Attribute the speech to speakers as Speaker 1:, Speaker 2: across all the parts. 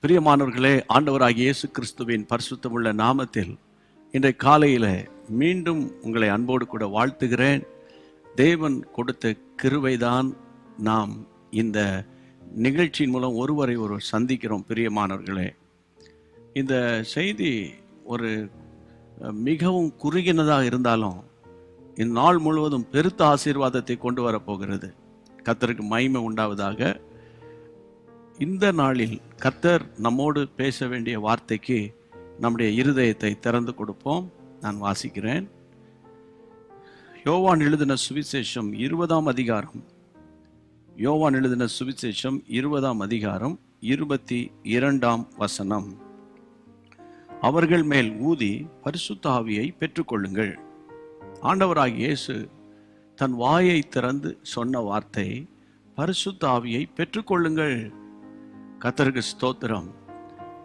Speaker 1: பிரியமானவர்களே, ஆண்டவராகிய இயேசு கிறிஸ்துவின் பரிசுத்தமுள்ள நாமத்தில் இன்றைய காலையில் மீண்டும் உங்களை அன்போடு கூட வாழ்த்துகிறேன். தேவன் கொடுத்த கிருபைதான் நாம் இந்த நிகழ்ச்சியின் மூலம் ஒருவரை ஒருவர் சந்திக்கிறோம். பிரியமானவர்களே, இந்த செய்தி ஒரு மிகவும் குறுகினதாக இருந்தாலும் இந்நாள் முழுவதும் பெருத்த ஆசீர்வாதத்தை கொண்டு வரப்போகிறது. கர்த்தருக்கு மகிமை உண்டாவதாக. இந்த நாளில் கர்த்தர் நம்மோடு பேச வேண்டிய வார்த்தைக்கு நம்முடைய இருதயத்தை திறந்து கொடுப்போம். நான் வாசிக்கிறேன். யோவான் எழுதின சுவிசேஷம் 20ஆம் அதிகாரம். யோவான் எழுதின சுவிசேஷம் 20ஆம் அதிகாரம் 22ஆம் வசனம். அவர்கள் மேல் ஊதி பரிசுத்த ஆவியை பெற்றுக்கொள்ளுங்கள். ஆண்டவராகிய இயேசு தன் வாயை திறந்து சொன்ன வார்த்தை பரிசுத்த ஆவியை பெற்றுக்கொள்ளுங்கள். கர்த்தருக்கு ஸ்தோத்திரம்.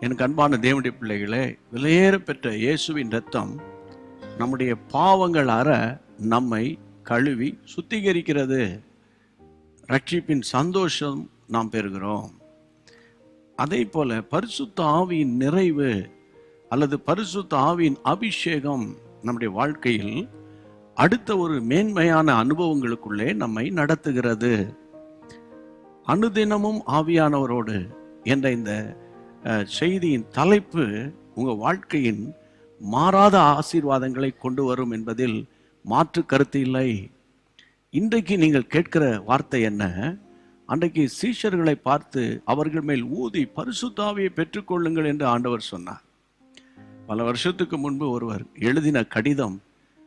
Speaker 1: எனக்கு அன்பான தேவனுடைய பிள்ளைகளே, விலையேற பெற்ற இயேசுவின் இரத்தம் நம்முடைய பாவங்கள் அற நம்மை கழுவி சுத்திகரிக்கிறது. ரட்சிப்பின் சந்தோஷம் நாம் பெறுகிறோம். அதே போல பரிசுத்த ஆவியின் நிறைவு அல்லது பரிசுத்த ஆவியின் அபிஷேகம் நம்முடைய வாழ்க்கையில் அடுத்த ஒரு மேன்மையான அனுபவங்களுக்குள்ளே நம்மை நடத்துகிறது. அனுதினமும் ஆவியானவரோடு என்ற இந்த செய்தியின் தலைப்பு உங்கள் வாழ்க்கையின் மாறாத ஆசீர்வாதங்களை கொண்டு வரும் என்பதில் மாற்று கருத்து இல்லை. இன்றைக்கு நீங்கள் கேட்கிற வார்த்தை என்ன? அன்றைக்கு சீஷர்களை பார்த்து அவர்கள் மேல் ஊதி பரிசுத்த ஆவியை பெற்றுக்கொள்ளுங்கள் என்று ஆண்டவர் சொன்னார். பல வருஷத்துக்கு முன்பு ஒருவர் எழுதின கடிதம்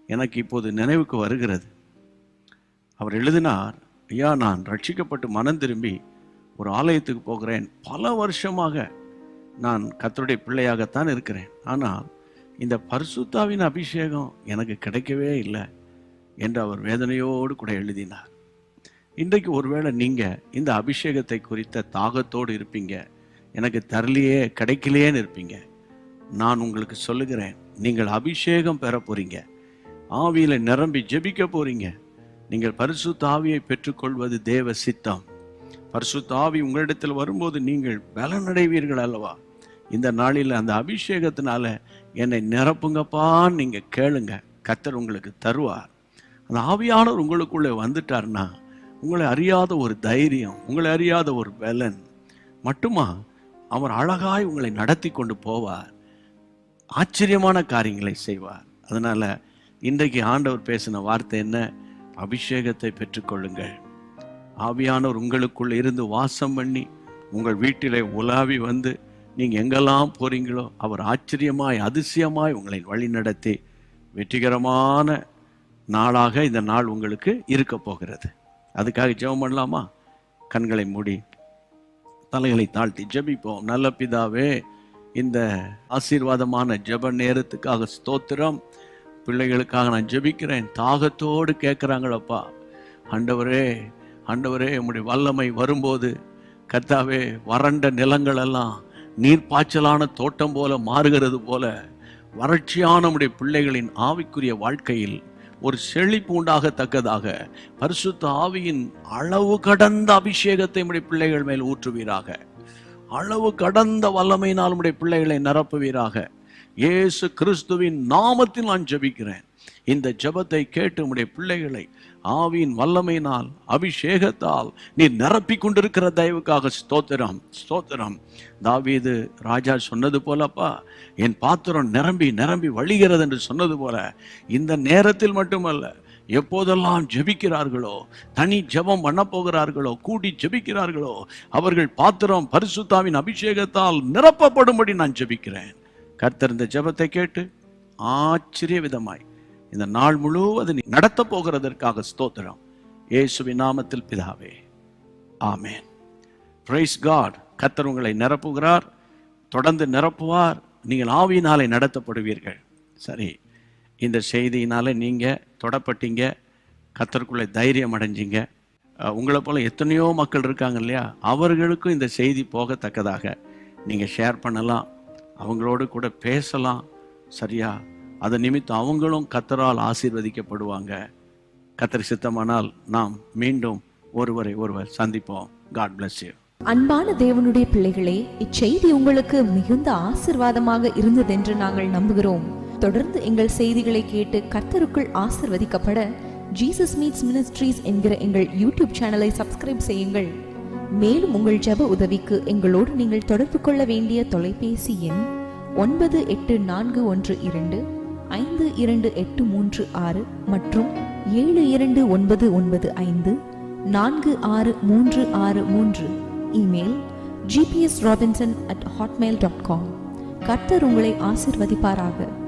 Speaker 1: எனக்கு இப்போது நினைவுக்கு வருகிறது. அவர் எழுதினார், ஐயா, நான் ரட்சிக்கப்பட்டு மனம் திரும்பி ஒரு ஆலயத்துக்கு போகிறேன். பல வருஷமாக நான் கர்த்தருடைய பிள்ளையாகத்தான் இருக்கிறேன். ஆனால் இந்த பரிசுத்தாவின் அபிஷேகம் எனக்கு கிடைக்கவே இல்லை என்று அவர் வேதனையோடு கூட எழுதினார். இன்றைக்கு ஒருவேளை நீங்கள் இந்த அபிஷேகத்தை குறித்த தாகத்தோடு இருப்பீங்க, எனக்கு தரலையே, கிடைக்கலையேன்னு இருப்பீங்க. நான் உங்களுக்கு சொல்லுகிறேன், நீங்கள் அபிஷேகம் பெற போறீங்க. ஆவியில் நிரம்பி ஜெபிக்க போறீங்க. நீங்கள் பரிசுத்த ஆவியை பெற்றுக்கொள்வது தேவ சித்தம். பரிசுத்த ஆவி உங்களிடத்தில் வரும்போது நீங்கள் பலனடைவீர்கள் அல்லவா? இந்த நாளில் அந்த அபிஷேகத்தினால என்னை நிரப்புங்கப்பான்னு நீங்கள் கேளுங்க, கர்த்தர் உங்களுக்கு தருவார். அந்த ஆவியானவர் உங்களுக்குள்ளே வந்துட்டார்னா உங்களை அறியாத ஒரு தைரியம், உங்களை அறியாத ஒரு பலன் மட்டுமா அவர் அழகாய் உங்களை நடத்தி கொண்டு போவார். ஆச்சரியமான காரியங்களை செய்வார். அதனால இன்றைக்கு ஆண்டவர் பேசின வார்த்தை என்ன? அபிஷேகத்தை பெற்றுக்கொள்ளுங்கள். ஆவியானவர் உங்களுக்குள்ள இருந்து வாசம் பண்ணி உங்கள் வீட்டிலே உலாவி வந்து நீங்கள் எங்கெல்லாம் போறீங்களோ அவர் ஆச்சரியமாய் அதிசயமாய் உங்களை வழி நடத்தி வெற்றிகரமான நாளாக இந்த நாள் உங்களுக்கு இருக்க போகிறது. அதுக்காக ஜெபம் பண்ணலாமா? கண்களை மூடி தலைகளை தாழ்த்தி ஜெபிப்போம். நல்ல பிதாவே, இந்த ஆசீர்வாதமான ஜெப நேரத்துக்காக ஸ்தோத்திரம். பிள்ளைகளுக்காக நான் ஜெபிக்கிறேன். தாகத்தோடு கேட்குறாங்களப்பா. ஆண்டவரே, ஆண்டவரே, உம்முடைய வல்லமை வரும்போது கர்த்தாவே, வறண்ட நிலங்கள் எல்லாம் நீர்ப்பாய்ச்சலான தோட்டம் போல மாறுகிறது போல வறட்சியான உம்முடைய பிள்ளைகளின் ஆவிக்குரிய வாழ்க்கையில் ஒரு செழிப்பு உண்டாகத்தக்கதாக பரிசுத்த ஆவியின் அளவு கடந்த அபிஷேகத்தை உம்முடைய பிள்ளைகள் மேல் ஊற்றுவீராக. அளவு கடந்த வல்லமையினால் உம்முடைய பிள்ளைகளை நிரப்புவீராக. இயேசு கிறிஸ்துவின் நாமத்தில் நான் ஜெபிக்கிறேன். இந்த ஜெபத்தை கேட்டு உம்முடைய பிள்ளைகளை ஆவியின் வல்லமையினால் அபிஷேகத்தால் நீ நிரப்பி கொண்டிருக்கிற தயவுக்காக ஸ்தோத்திரம், ஸ்தோத்திரம். தாவீது ராஜா சொன்னது போலப்பா, என் பாத்திரம் நிரம்பி நிரம்பி வழிகிறது என்று சொன்னது போல இந்த நேரத்தில் மட்டுமல்ல, எப்போதெல்லாம் ஜெபிக்கிறார்களோ, தனி ஜெபம் பண்ண போகிறார்களோ, கூடி ஜெபிக்கிறார்களோ, அவர்கள் பாத்திரம் பரிசுத்தாவின் அபிஷேகத்தால் நிரப்பப்படும்படி நான் ஜெபிக்கிறேன். கர்த்தர் இந்த ஜெபத்தை கேட்டு ஆச்சரிய விதமாய் இந்த நாள் முழுவதும் நடத்த போகிறதற்காக ஸ்தோத்திரம். இயேசுவின் நாமத்தில் பிதாவே, ஆமென். Price God. கர்த்தர் உங்களை நிரப்புகிறார், தொடர்ந்து நிரப்புவார். நீங்கள் ஆவியினாலே நடத்தப்படுவீர்கள். சரி, இந்த செய்தியினால நீங்கள் தொடப்பட்டீங்க, கர்த்தருக்குள்ளே தைரியம் அடைஞ்சிங்க. உங்களை போல எத்தனையோ மக்கள் இருக்காங்க இல்லையா? அவர்களுக்கும் இந்த செய்தி போகத்தக்கதாக நீங்கள் ஷேர் பண்ணலாம், அவங்களோடு கூட பேசலாம். சரியா? அது நிமித்தம் அவங்களும் கர்த்தரால் ஆசீர்வதிக்கப்படுவாங்க. கர்த்தர் சித்தமானால் நாம் மீண்டும் ஒருவரை ஒருவர் சந்திப்போம். God bless you.
Speaker 2: அன்பான தேவனுடைய பிள்ளைகளே, இச்செய்தி உங்களுக்கு மிகுந்த ஆசிர்வாதமாக இருந்ததென்று நாங்கள் நம்புகிறோம். தொடர்ந்து எங்கள் செய்திகளை கேட்டு கர்த்தருக்குள் ஆசிர்வதிக்கப்பட ஜீசஸ் மீட்ஸ் மினிஸ்ட்ரீஸ் என்கிற எங்கள் யூடியூப் சேனலை சப்ஸ்கிரைப் செய்யுங்கள். மேலும் உங்கள் ஜெப உதவிக்கு எங்களோடு நீங்கள் தொடர்பு கொள்ள வேண்டிய தொலைபேசி எண் 9841252836 மற்றும் 7299546363. Email gpsrobinson@hotmail.com. கர்த்தர் உங்களை ஆசிர்வதிப்பாராக.